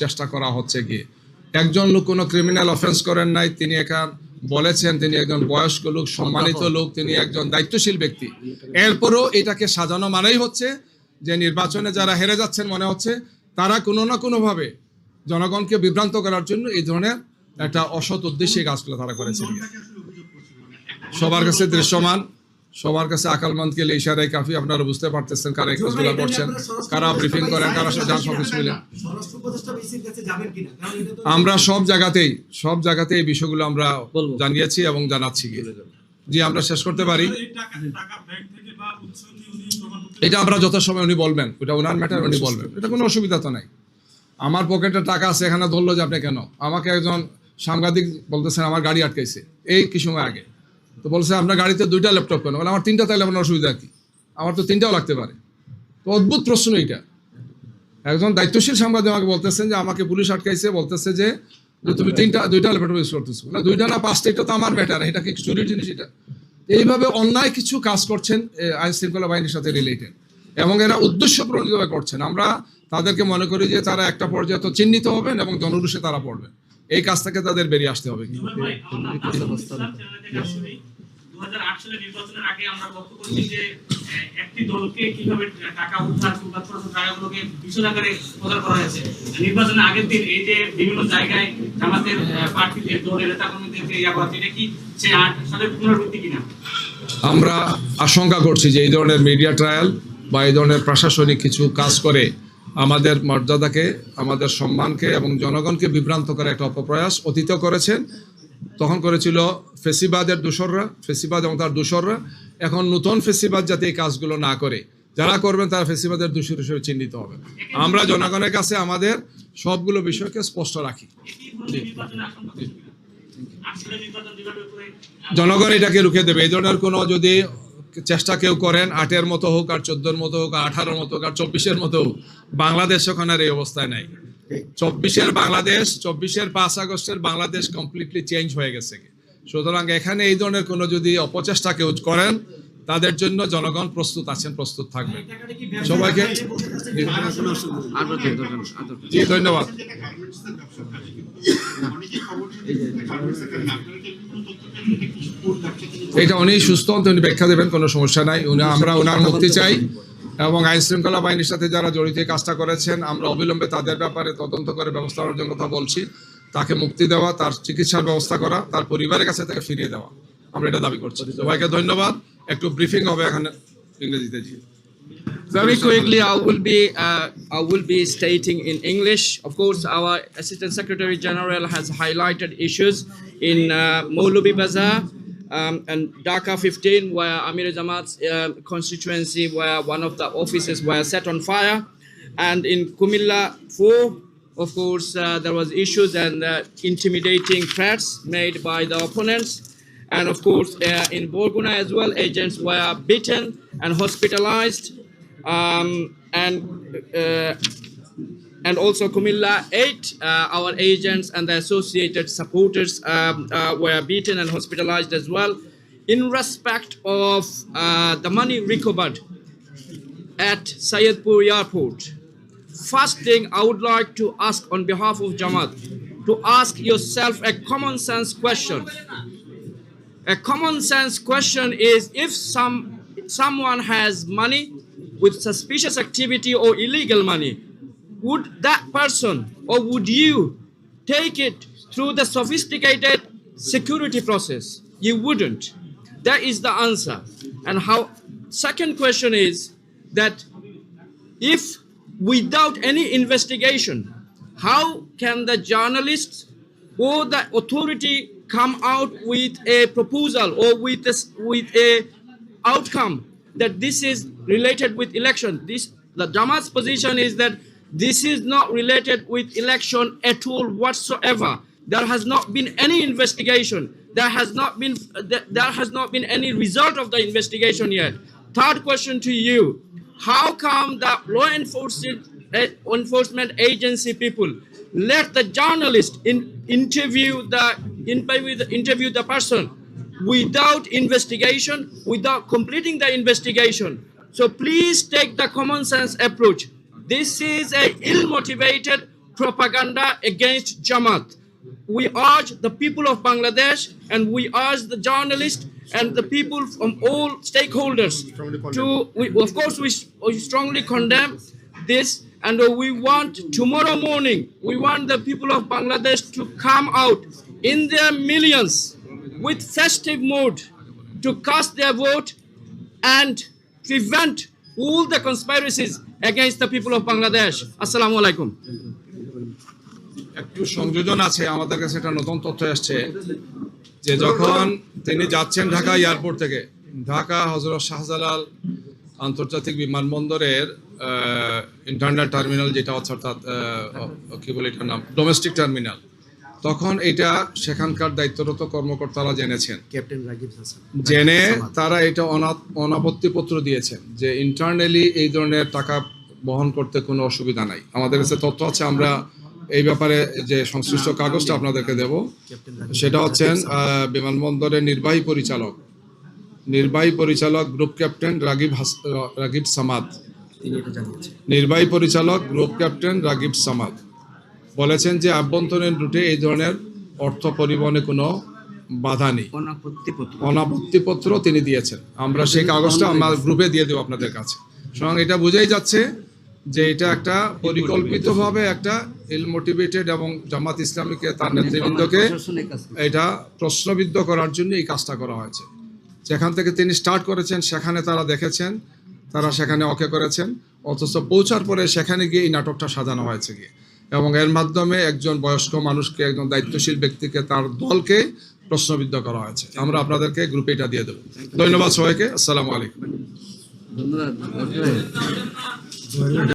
চেষ্টা করা হচ্ছে গিয়ে। একজন লোক কোনো ক্রিমিনাল অফেন্স করেন নাই, তিনি এখান বলেছেন তিনি একজন বয়স্ক লোক, সম্মানিত লোক, তিনি একজন দায়িত্বশীল ব্যক্তি। এরপরও এটাকে সাজানো মানেই হচ্ছে যে নির্বাচনে যারা হেরে যাচ্ছেন মনে হচ্ছে তারা কোনো না কোনোভাবে জনগণকে বিভ্রান্ত করার জন্য এই ধরনের একটা অসৎ উদ্দেশ্যে কাজগুলো তারা করেছেন। সবার কাছে দৃশ্যমান, সবার কাছে আকালমন্দ কে ইশারায় কাফি। আপনারা বুঝতে পারতেছেন কারা এই কাজগুলো করছেন, কারা ব্রিফিং করেন, কারা সবকিছু মিলে। আমরা সব জায়গাতেই এই বিষয়গুলো আমরা জানিয়েছি এবং জানাচ্ছি। জি, আমরা শেষ করতে পারি। এটা আমরা যত সময় উনি বলবেন, ওটা ওনার ম্যাটার, উনি বলবেন, এটা কোনো অসুবিধা তো নাই। আমার পকেটে টাকা আছে, এখানে ধরলো যে আপনি কেন? আমাকে একজন সাংবাদিক বলতেছেন আমার গাড়ি আটকাইছে এই কি সময় আগে, তো বলছে আপনার গাড়িতে 2টা ল্যাপটপ কেন? বলে আমার 3টা, তাহলে আপনার অসুবিধা কি? আমার তো 3টাও লাগতে পারে। তো অদ্ভুত প্রশ্ন এটা। একজন দায়িত্বশীল সাংবাদিক আমাকে বলতেছেন যে আমাকে পুলিশ আটকাইছে, বলতেছে যে তুমি 2টা ল্যাপটপ ইউজ করতেছো। না 2টা না 5টা, এটা তো আমার ম্যাটার, এটা কি চুরির জিনিস? এটা এইভাবে অন্যায় কিছু কাজ করছেন আইন শৃঙ্খলা বাহিনীর সাথে রিলেটেড, এবং এরা উদ্দেশ্যপ্রণোদিতভাবে করছেন। আমরা তাদেরকে মনে করি যে তারা একটা পর্যায়ে তো চিহ্নিত হবেন এবং জনরোষে তারা পড়বেন। এই কাজ থেকে তাদের বেরিয়ে আসতে হবে। নির্বাচনের আগে আমরা লক্ষ্য করছি যে একটি দলকে কিভাবে টাকা উদ্ধার কিংবা ছোট ছোট টাকাগুলোকে বিশদ আকারে প্রচার করা হয়েছে। নির্বাচনের আগের দিন এই যে বিভিন্ন জায়গায় জামাতের প্রার্থীদের দলের নেতাকর্মীদেরকে ইয়া করা, এটা কি সে সাথে পুনরাবৃত্তি কিনা? আমরা আশঙ্কা করছি যে এই ধরনের মিডিয়া ট্রায়াল বা এই ধরনের প্রশাসনিক কিছু কাজ করে আমাদের মর্যাদাকে, আমাদের সম্মানকে এবং জনগণকে বিভ্রান্ত করার একটা অপপ্রয়াস অতীতেও করেছেন। তখন করেছিল ফেসিবাদের দোসররা, ফেসিবাদ এবং তার দোসররা। এখন নতুন ফেসিবাদ যাতে এই কাজগুলো না করে, যারা করবেন তারা ফেসিবাদের দোষী হিসেবে চিহ্নিত হবে। আমরা জনগণের কাছে আমাদের সবগুলো বিষয়কে স্পষ্ট রাখি। জনগণ এটাকে রুখে দেবে। এই ধরনের কোনো যদি চেষ্টা কেউ করেন, 8-এর মতো হোক, আর 14-র মতো হোক, আর 18-র মতো হোক, আর 24-এর মতো হোক, বাংলাদেশ ওখানে আর এই অবস্থায় নাই। 24-এর বাংলাদেশ, 24-এর 5 আগস্টের বাংলাদেশ কমপ্লিটলি চেঞ্জ হয়ে গেছে। সুতরাং এখানে এই ধরনের কোনো যদি অপচেষ্টা কেউ করেন, তাদের জন্য জনগণ প্রস্তুত আছেন, প্রস্তুত থাকবেন। সবাইকে জি ধন্যবাদ। এটা উনি সুস্থ, উনি ব্যাখ্যা দেবেন, কোনো সমস্যা নাই। আমরা ওনার মুক্তি চাই, এবং আইন শৃঙ্খলা বাহিনীর সাথে যারা জড়িত কাজটা করেছেন আমরা অবিলম্বে তাদের ব্যাপারে তদন্ত করে ব্যবস্থা নেওয়ার জন্য কথা বলছি। তাকে মুক্তি দেওয়া, তার চিকিৎসার ব্যবস্থা করা, তার পরিবারের কাছে তাকে ফিরিয়ে দেওয়া, আমরা এটা দাবি করছি। সবাইকে ধন্যবাদ। একটু ব্রিফিং হবে এখানে ইংরেজিতে। জি Very quickly, I will be stating in English. Of course, our Assistant Secretary General has highlighted issues in Maulubi Bazaar and Dhaka 15, where Amir Jamaat's constituency, where one of the offices were set on fire, and in Kumilla 4, of course, there was issues and intimidating threats made by the opponents. And of course, in Borguna as well, agents were beaten and hospitalized. And also Kumilla 8, our agents and the associated supporters were beaten and hospitalized as well. In respect of the money recovered at Syedpur Airport, first thing I would like to ask on behalf of Jamaat, to ask yourself a common sense question. A common sense question is, if someone has money with suspicious activity or illegal money, would that person or would you take it through the sophisticated security process? You wouldn't. That is the answer. And how? Second question is that if without any investigation, how can the journalists or the authority come out with a proposal or with a outcome that this is related with election? The Jamaat's position is that this is not related with election at all whatsoever. There has not been any investigation. There has not been any result of the investigation yet. Third question to you: how come the law enforcement agency people let the journalist interview the person without investigation, without completing the investigation? So please take the common sense approach. This is a ill-motivated propaganda against Jamaat. We urge the people of Bangladesh and we urge the journalists and the people from all stakeholders to, of course, we strongly condemn this, and we want tomorrow morning, we want the people of Bangladesh to come out in their millions with festive mood to cast their vote and prevent all the conspiracies against the people of Bangladesh. Assalamu alaikum. একটু সংযোজন আছে, আমাদের কাছে একটা নতুন তথ্য আসছে যে যখন তিনি যাচ্ছেন ঢাকা এয়ারপোর্ট থেকে, ঢাকা হযরত শাহজালাল আন্তর্জাতিক বিমানবন্দরের ইন্টারনাল টার্মিনাল যেটা হচ্ছে, অর্থাৎ কি বলে এটার নাম, ডোমেস্টিক টার্মিনাল, তখন এটা সেখানকার দায়িত্বরত কর্মকর্তারা জেনেছেন, ক্যাপ্টেন রাগিব হাসান জেনে তারা এটা অনাপত্তিপত্র দিয়েছেন যে ইন্টারনালি এই ধরনের টাকা বহন করতে কোনো অসুবিধা নাই। আমাদের কাছে তথ্য আছে, আমরা এই ব্যাপারে যে সংশ্লিষ্ট কাগজটা আপনাদেরকে দেব, সেটা হচ্ছেন বিমানবন্দরের নির্বাহী পরিচালক গ্রুপ ক্যাপ্টেন রাগিব সামাদ, তিনি এটা জানিয়েছেন। নির্বাহী পরিচালক গ্রুপ ক্যাপ্টেন রাগিব সামাদ বলেছেন যে আভ্যন্তরীণ রুটে এই ধরনের অর্থ পরিবহনে কোনো বাধা নেই, অনাপত্তিপত্র তিনি দিয়েছেন। আমরা সেই কাগজটা আমরা গ্রুপে দিয়ে দেবো আপনাদের কাছে। সুতরাং এটা বোঝাই যাচ্ছে যে এটা একটা পরিকল্পিতভাবে একটা ইল মোটিভেটেড এবং জামাত ইসলামীকে, তার নেতৃবৃন্দকে এটা প্রশ্নবিদ্ধ করার জন্য এই কাজটা করা হয়েছে। যেখান থেকে তিনি স্টার্ট করেছেন সেখানে তারা দেখেছেন, তারা সেখানে ওকে করেছেন, অথচ পৌঁছার পরে সেখানে গিয়ে এই নাটকটা সাজানো হয়েছে গিয়ে, এবং এর মাধ্যমে একজন বয়স্ক মানুষকে, একজন দায়িত্বশীল ব্যক্তিকে, তার দলকে প্রশ্নবিদ্ধ করা হয়েছে। আমরা আপনাদেরকে গ্রুপে এটা দিয়ে দেবো। ধন্যবাদ সবাইকে। আসসালামু আলাইকুম। ধন্যবাদ।